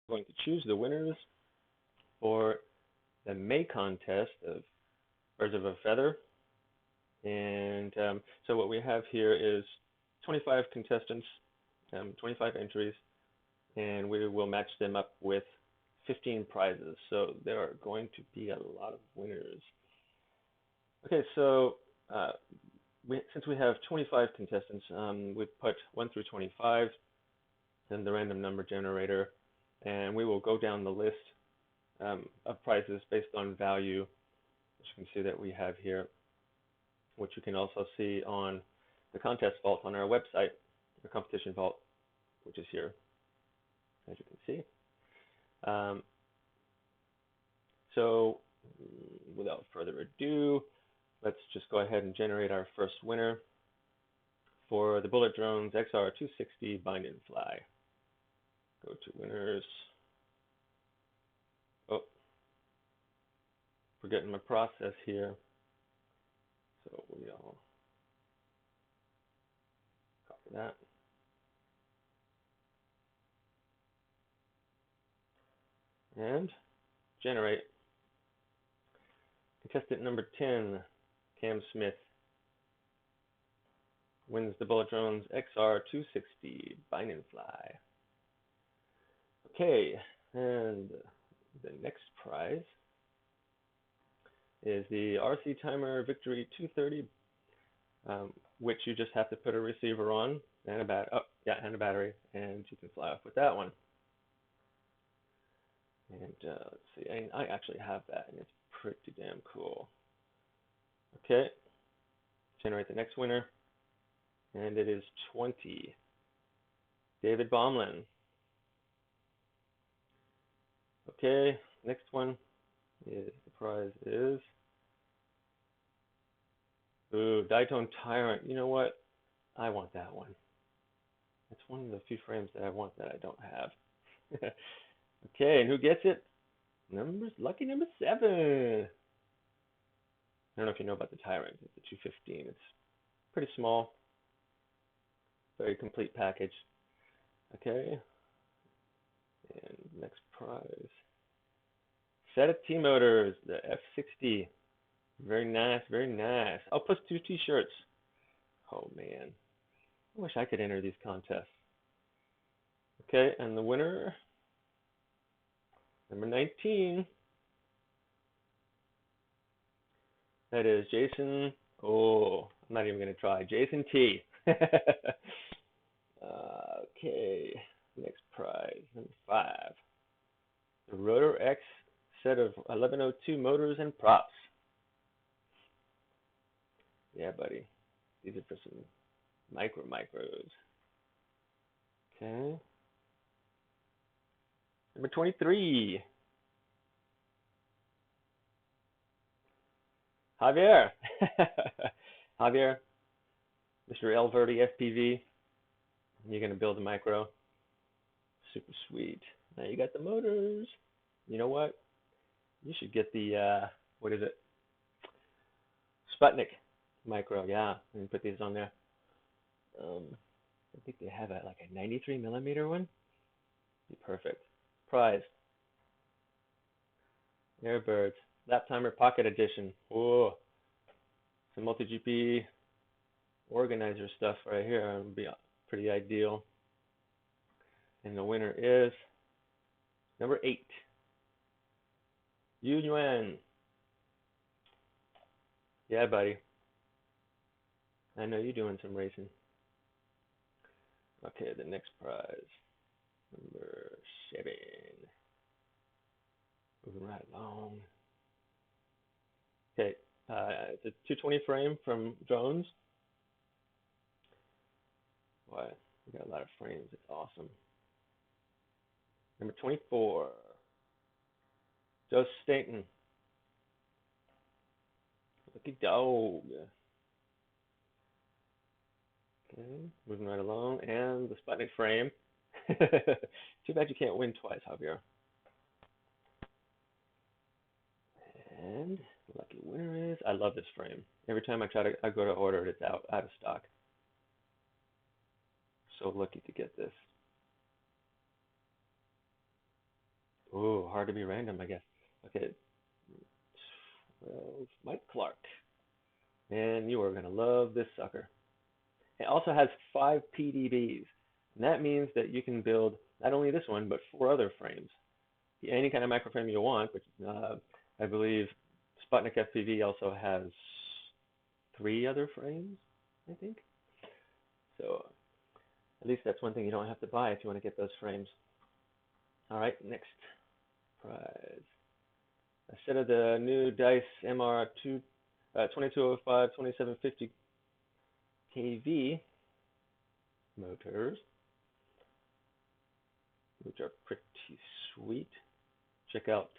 going to choose the winners for the May contest of Birds of a Feather. And so what we have here is 25 contestants, 25 entries, and we will match them up with 15 prizes. So there are going to be a lot of winners. Okay, so since we have 25 contestants, we put 1 through 25 in the random number generator, and we will go down the list of prizes based on value, which you can see that we have here, which you can also see on the contest vault on our website, the competition vault, which is here, as you can see. So without further ado, let's just go ahead and generate our first winner for the Bullet Drones XR260 Bind and Fly. Go to winners. Oh, forgetting my process here. So we'll copy that. And generate. Contestant number 10, Cam Smith, wins the Bullet Drones XR260 Bind and Fly. Okay, and the next prize is the RC Timer Victory 230, which you just have to put a receiver on and a battery, and you can fly off with that one. And let's see, I actually have that, and it's pretty damn cool. Okay, generate the next winner, and it is 20, David Baumlin. Okay, next one is, the prize is, Diatone Tyrant. You know what? I want that one. It's one of the few frames that I want that I don't have. Okay, and who gets it? Lucky number 7. I don't know if you know about the Tyrant. It's a 215. It's pretty small, very complete package. Okay, and next prize. Set of T-Motors, the F60. Very nice, very nice. Oh, plus 2 t-shirts. Oh, man. I wish I could enter these contests. Okay, and the winner, number 19. That is Jason. Oh, I'm not even going to try. Jason T. Okay, next prize, number 5. The Rotor X set of 1102 motors and props. Yeah, buddy. These are for some micros. Okay. Number 23. Javier. Javier, Mr. El Verde FPV. You're going to build a micro. Super sweet. Now you got the motors. You know what? You should get the, what is it? Sputnik micro, yeah. And put these on there. I think they have like a 93 millimeter one. Be perfect. Prize. Airbirds. Lap Timer Pocket Edition. Whoa. Some MultiGP organizer stuff right here. Would be pretty ideal. And the winner is number 8. Yu Yuan. Yeah, buddy. I know you're doing some racing. Okay, the next prize. Number 7. Moving right along. Okay, it's a 220 frame from Drones. Boy, we got a lot of frames. It's awesome. Number 24. Joe Staten. Lucky dog. Okay, moving right along. And the Sputnik frame. Too bad you can't win twice, Javier. And the lucky winner is, I love this frame. Every time I go to order it, it's out of stock. So lucky to get this. Ooh, hard to be random, I guess. Okay, 12, Mike Clark. And you are going to love this sucker. It also has 5 PDBs. And that means that you can build not only this one, but 4 other frames. Any kind of microframe you want, which I believe Sputnik FPV also has 3 other frames, I think. So at least that's one thing you don't have to buy if you want to get those frames. All right, next prize. A set of the new Dice MR2 2205 2750 kV motors, which are pretty sweet. Check out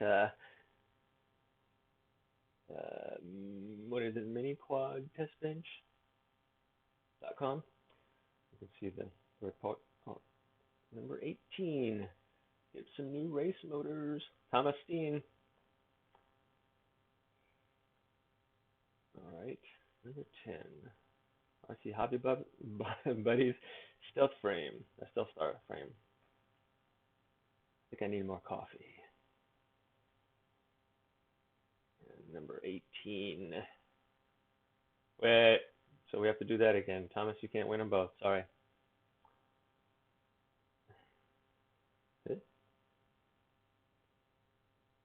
what is it, miniquadtestbench.com. You can see the report. Oh, number 18. Get some new race motors. Thomas Steen. All right, number 10. RC Hobby Buddies Stealth Frame. A Stealth Star frame. I think I need more coffee. And number 18. Wait, so we have to do that again. Thomas, you can't win them both. Sorry.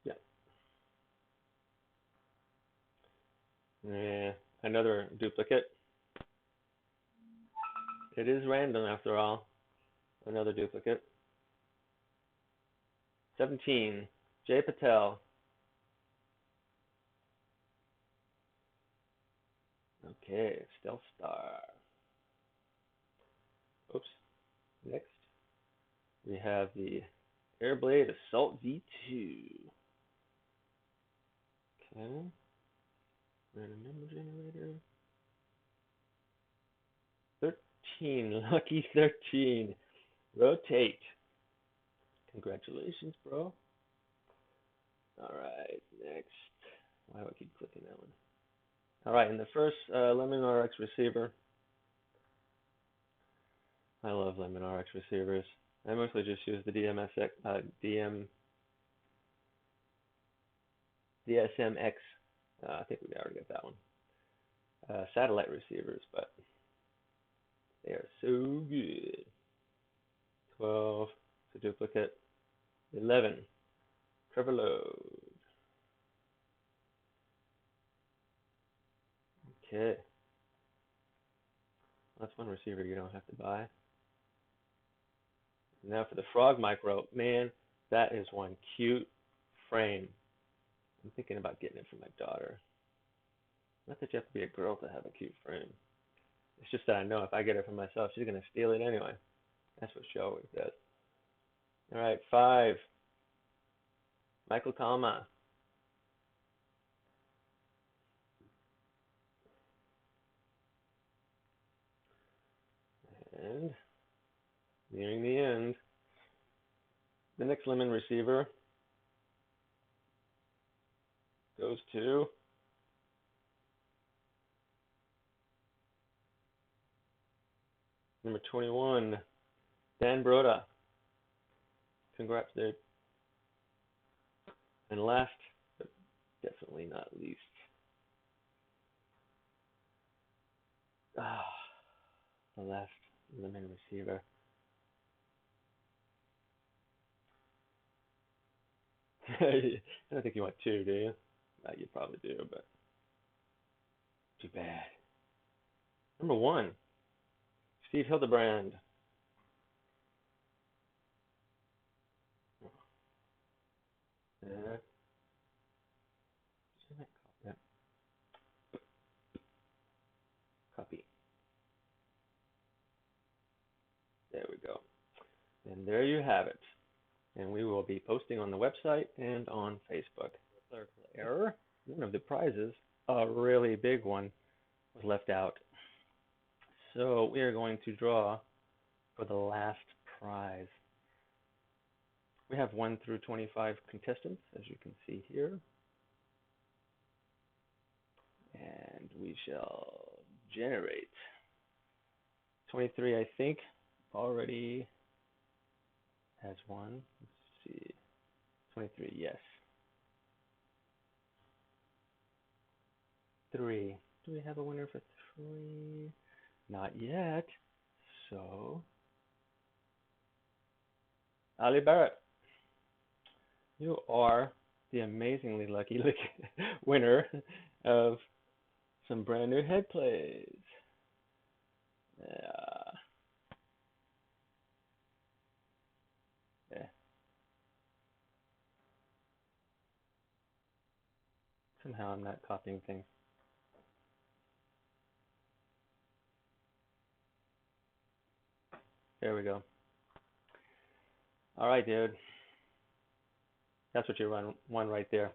Yeah. Yeah, another duplicate. It is random after all. Another duplicate. 17. Jay Patel. Okay, Stealth Star. Oops. Next, we have the Airblade Assault V2. Okay. Random number generator. 13. Lucky 13. Rotate. Congratulations, bro. All right, next. Why do I keep clicking that one? All right, and the first Lemon RX receiver. I love Lemon RX receivers. I mostly just use the DSMX. I think we already got that one. Satellite receivers, but they are so good. 12, it's a duplicate. 11, Trevor Load. Okay. That's one receiver you don't have to buy. Now for the Frog Micro, man, that is one cute frame. I'm thinking about getting it for my daughter. Not that you have to be a girl to have a cute frame. It's just that I know if I get it for myself, she's going to steal it anyway. That's what she always does. All right, 5, Michael Kalma. And nearing the end, the next Lemon receiver goes to number 21, Dan Broda. Congrats, dude. And last, but definitely not least, the last Lemon receiver. I don't think you want 2, do you? You probably do, but too bad. Number 1, Steve Hildebrand. Yeah. Yeah. Copy. There we go. And there you have it. And we will be posting on the website and on Facebook. Clerical error. One of the prizes, a really big one, was left out. So we are going to draw for the last prize. We have 1 through 25 contestants, as you can see here. And we shall generate. 23, I think, already has one. Let's see. 23, yes. 3. Do we have a winner for 3? Not yet. So, Ali Barrett, you are the amazingly lucky winner of some brand new head plays. Yeah. Yeah. Somehow I'm not copying things. There we go. All right, dude. That's what you won right there.